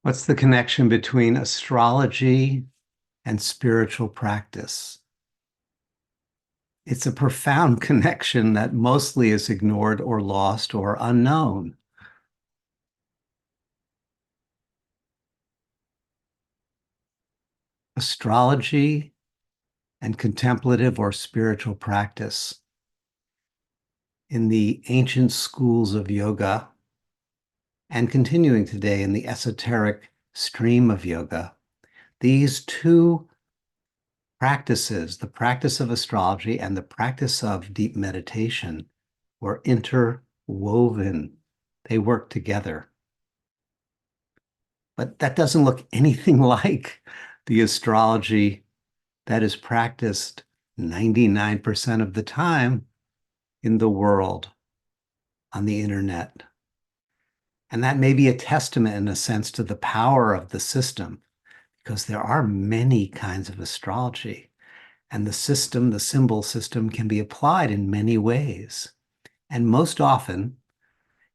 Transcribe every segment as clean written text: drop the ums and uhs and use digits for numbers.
What's the connection between astrology and spiritual practice? It's a profound connection that mostly is ignored or lost or unknown. Astrology and contemplative or spiritual practice. In the ancient schools of yoga, and continuing today in the esoteric stream of yoga, these two practices, the practice of astrology and the practice of deep meditation, were interwoven. They work together. But that doesn't look anything like the astrology that is practiced 99% of the time in the world on the internet. And that may be a testament, in a sense, to the power of the system, because there are many kinds of astrology. And the system, the symbol system, can be applied in many ways. And most often,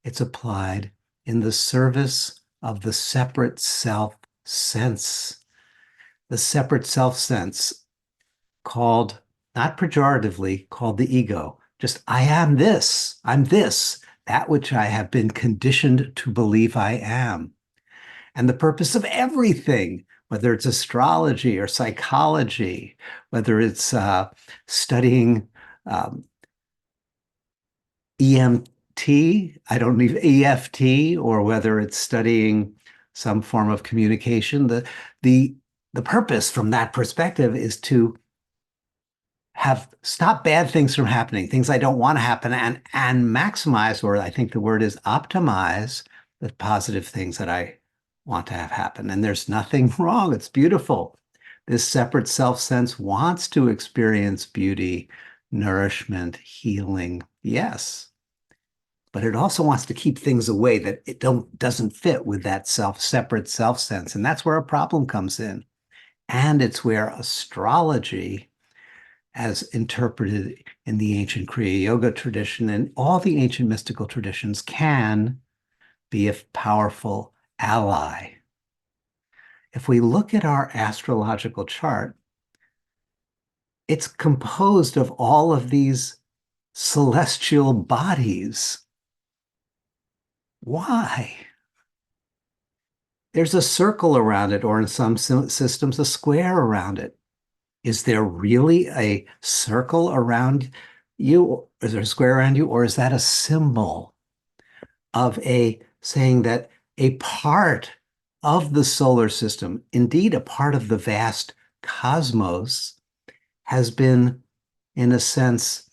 it's applied in the service of the separate self sense. The separate self sense, called, not pejoratively, called the ego. Just, I am this, I'm this, that which I have been conditioned to believe I am. And the purpose of everything, whether it's astrology or psychology, whether it's studying EMT, I don't need EFT, or whether it's studying some form of communication, the purpose from that perspective is to stop bad things from happening, things I don't want to happen, and maximize, or I think the word is optimize, the positive things that I want to have happen. And there's nothing wrong. It's beautiful. This separate self-sense wants to experience beauty, nourishment, healing. Yes. But it also wants to keep things away that it doesn't fit with that separate self-sense. And that's where a problem comes in. And it's where astrology, as interpreted in the ancient Kriya Yoga tradition and all the ancient mystical traditions, can be a powerful ally. If we look at our astrological chart, it's composed of all of these celestial bodies. Why? There's a circle around it, or in some systems, a square around it. Is there really a circle around you? Is there a square around you? Or is that a symbol of saying that a part of the solar system, indeed a part of the vast cosmos, has been, in a sense,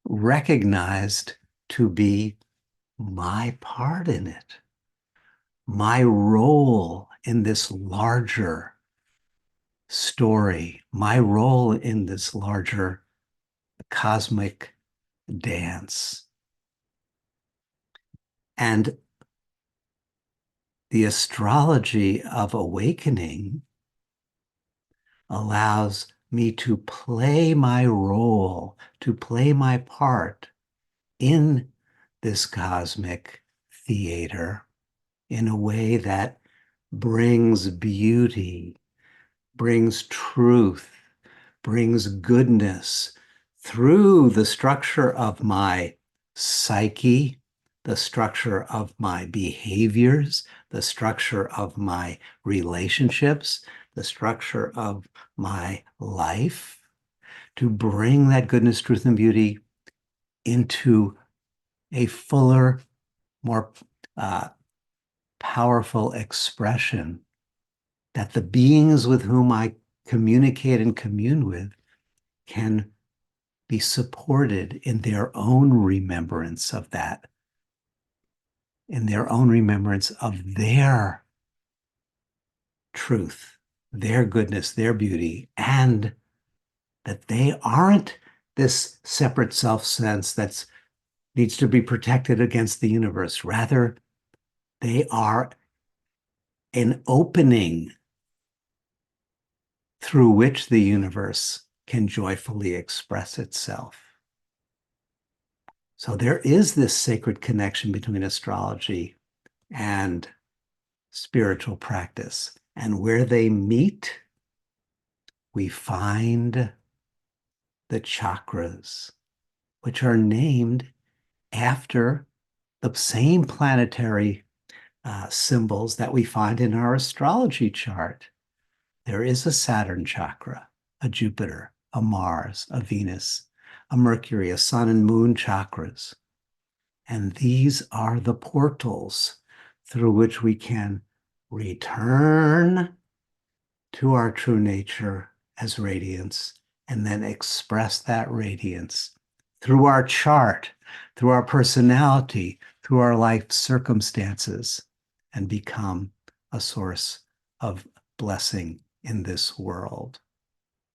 recognized to be my part in it, my role in this larger story, my role in this larger cosmic dance. And the astrology of awakening allows me to play my role, to play my part in this cosmic theater in a way that brings beauty, brings truth, brings goodness through the structure of my psyche, the structure of my behaviors, the structure of my relationships, the structure of my life, to bring that goodness, truth, and beauty into a fuller, more powerful expression that the beings with whom I communicate and commune with can be supported in their own remembrance of that, in their own remembrance of their truth, their goodness, their beauty, and that they aren't this separate self-sense that needs to be protected against the universe. Rather, they are an opening through which the universe can joyfully express itself. So there is this sacred connection between astrology and spiritual practice. And where they meet, we find the chakras, which are named after the same planetary symbols that we find in our astrology chart. There is a Saturn chakra, a Jupiter, a Mars, a Venus, a Mercury, a Sun and Moon chakras. And these are the portals through which we can return to our true nature as radiance and then express that radiance through our chart, through our personality, through our life circumstances, and become a source of blessing in this world.